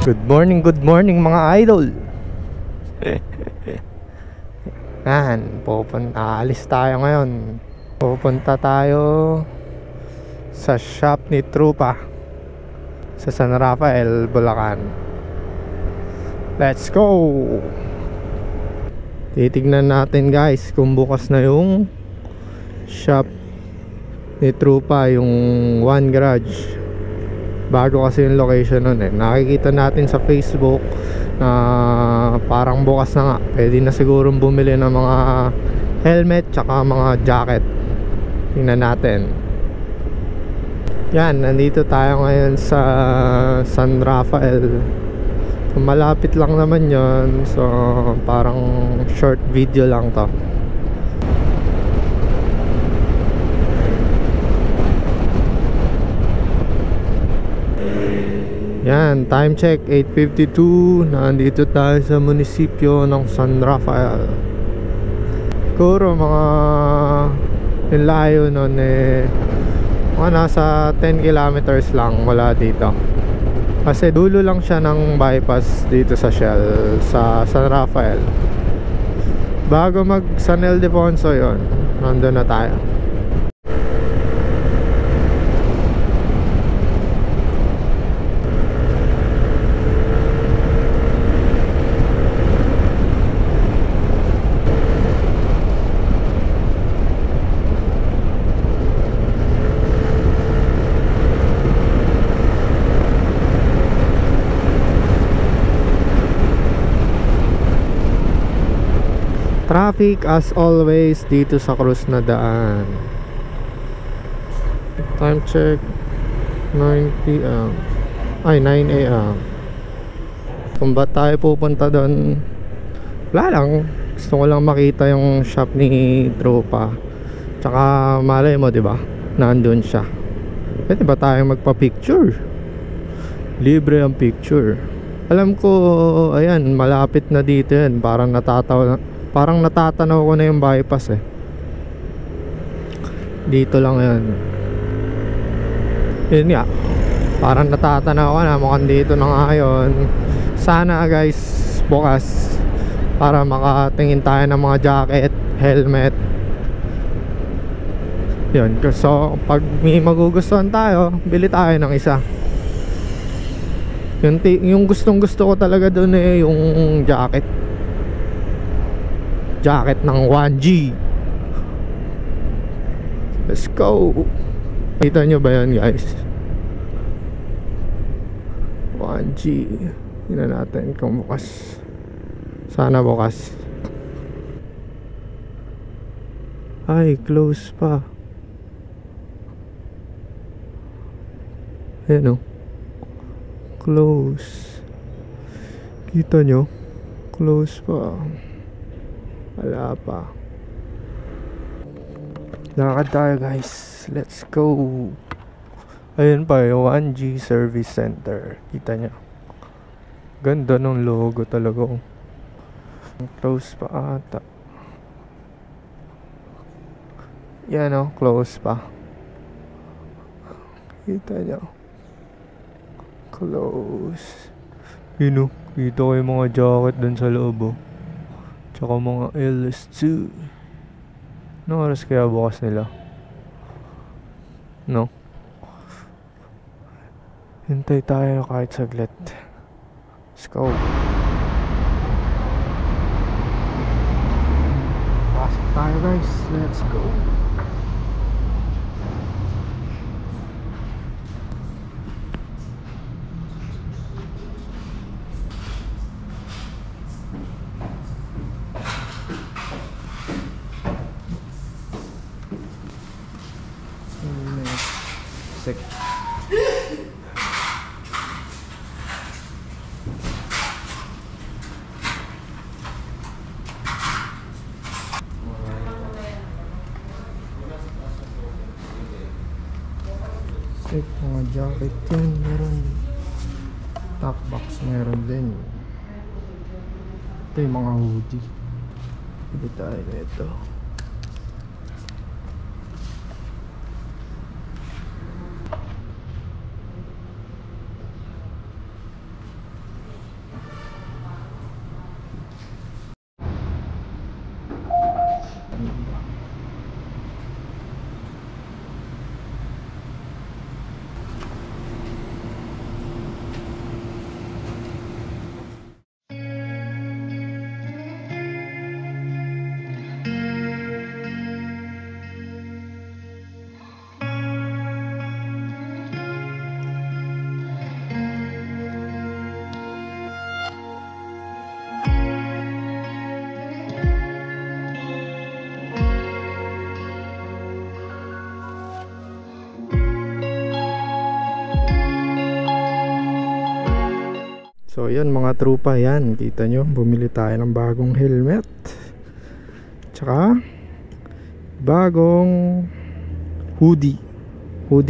Good morning mga idol. Yan, aalis tayo ngayon. Pupunta tayo sa shop ni Trupa sa San Rafael, Bulacan. Let's go! Titignan natin guys kung bukas na yung shop ni Trupa, yung One Garage. Bago kasi yung location nun eh. Nakikita natin sa Facebook na parang bukas na nga. Pwede na sigurong bumili ng mga helmet tsaka mga jacket. Tingnan natin. Yan, nandito tayo ngayon sa San Rafael. Malapit lang naman yon. So parang short video lang to. Yan, time check 8:52. Nandito tayo sa munisipyo ng San Rafael. Siguro mga yung layo nun eh mga nasa 10 kilometers lang wala dito. Kasi dulo lang siya ng bypass dito sa Shell sa San Rafael. Bago mag San Ildefonso yon, nandun na tayo. Traffic as always dito sa Cruz na daan. Time check 9 PM. Ay 9 AM. Kung ba't tayo pupunta doon, wala lang, gusto ko lang makita yung shop ni Trupa. Tsaka malay mo diba, nandun siya. Pwede ba tayong magpa-picture? Libre ang picture. Alam ko, ayan, malapit na dito yan. Parang natatanaw ko na yung bypass eh. Dito lang yan. Yun nga, parang natatanaw ko na, mukhang dito na nga yun. Sana guys, bukas para makatingin tayo ng mga jacket, helmet. Yun, so pag may magugustuhan tayo, bili tayo ng isa. Yung gustong gusto ko talaga dun eh, yung jacket ng 1G. Let's go. Kita nyo ba yan guys? 1G. Tingnan natin kung bukas. Sana bukas. Ay, close pa. Ayan o, close. Kita nyo? Close pa. Wala pa. Lakad tayo guys. Let's go. Ayun pa yung 1G Service Center. Kita nyo, ganda ng logo talaga. Close pa ata. Yan o, close pa. Kita nyo, close. Yun o, kita ko yung mga jacket dun sa loob o. Tsaka mga LS2. Anong oras kaya bukas nila? No? Hintay tayo kahit saglit. Let's go. Pasok tayo guys. Let's go. Mga jacket yan, meron. Top box meron din. Ito yung mga hoodie. Pili tayo na ito. So yan mga trupa, yan kita nyo, bumili tayo ng bagong helmet, tsaka bagong hoodie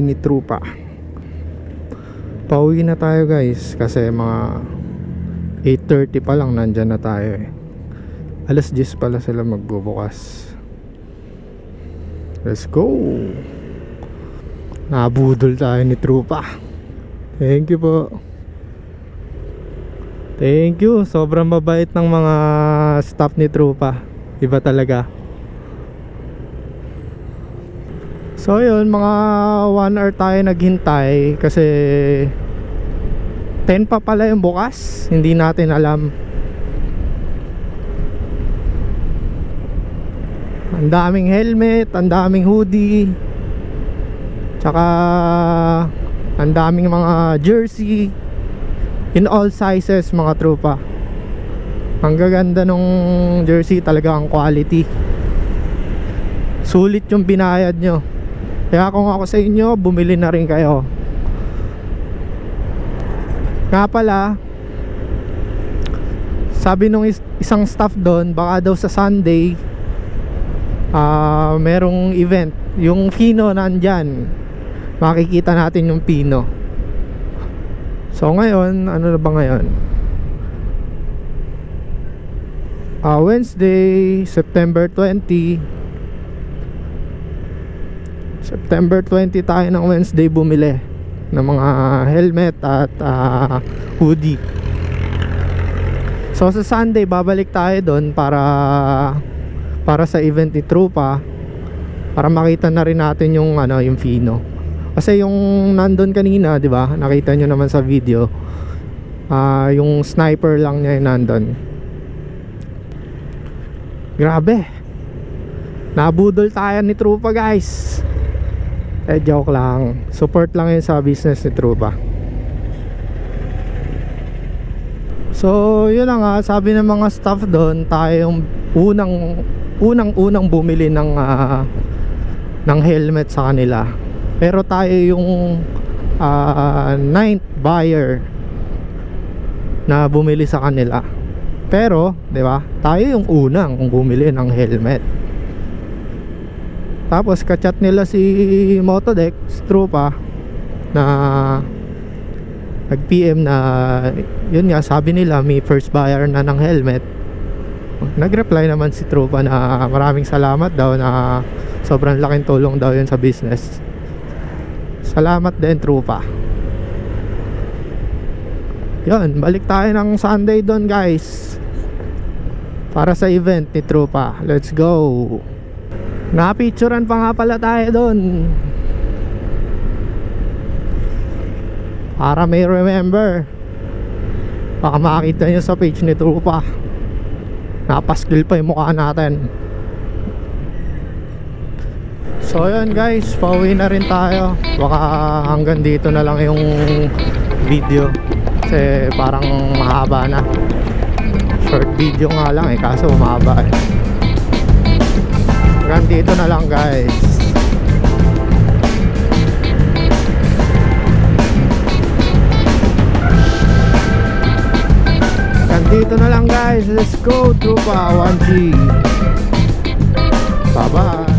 ni trupa. Pauwi na tayo guys, kasi mga 8:30 pa lang nandyan na tayo eh. Alas 10 pala sila magbubukas. Let's go. Nabudol tayo ni trupa. Thank you po. Thank you. Sobrang mabait ng mga staff ni trupa. Iba talaga. So yun, mga 1 hour tayo naghintay kasi 10 pa pala yung bukas. Hindi natin alam. Ang daming helmet, ang daming hoodie, tsaka ang daming mga jersey in all sizes mga trupa. Ang gaganda nung jersey, talaga ang quality. Sulit yung binayad nyo. Kaya kung ako sa inyo, bumili na rin kayo. Nga pala, sabi nung isang staff doon, baka daw sa Sunday merong event. Yung Pino nandyan, makikita natin yung Pino. So ngayon, ano na ba ngayon? Wednesday, September 20 tayo ng Wednesday bumili ng mga helmet at hoodie. So sa Sunday babalik tayo doon para sa event ni trupa, para makita na rin natin yung yung Pino. Kasi yung nandun kanina, di ba? Nakita nyo naman sa video. Yung sniper lang niya yung nandun. Grabe. Nabudol tayo ni trupa guys. Joke lang. Support lang yun sa business ni trupa. So yun na nga, sabi ng mga staff doon, tayo yung unang bumili ng helmet sa kanila. Pero tayo yung 9th buyer na bumili sa kanila. Pero, 'di ba? Tayo yung unang bumili ng helmet. Tapos ka-chat nila si Motodex trupa na nag-PM na yun nga, sabi nila may first buyer na ng helmet. Nag-reply naman si trupa na maraming salamat daw, na sobrang laking tulong daw yun sa business. Salamat din trupa. Yun, balik tayo ng Sunday doon guys, para sa event ni trupa. Let's go. Napicturean pa nga pala tayo doon, para may remember. Baka makakita nyo sa page ni trupa, napaskil pa yung mukha natin. So yun guys, pauwi na rin tayo. Baka hanggang dito na lang yung video, kasi parang mahaba na. Short video nga lang kaso mahaba Hanggang dito na lang guys. Hanggang dito na lang guys. Let's go trupa 1G. Bye bye.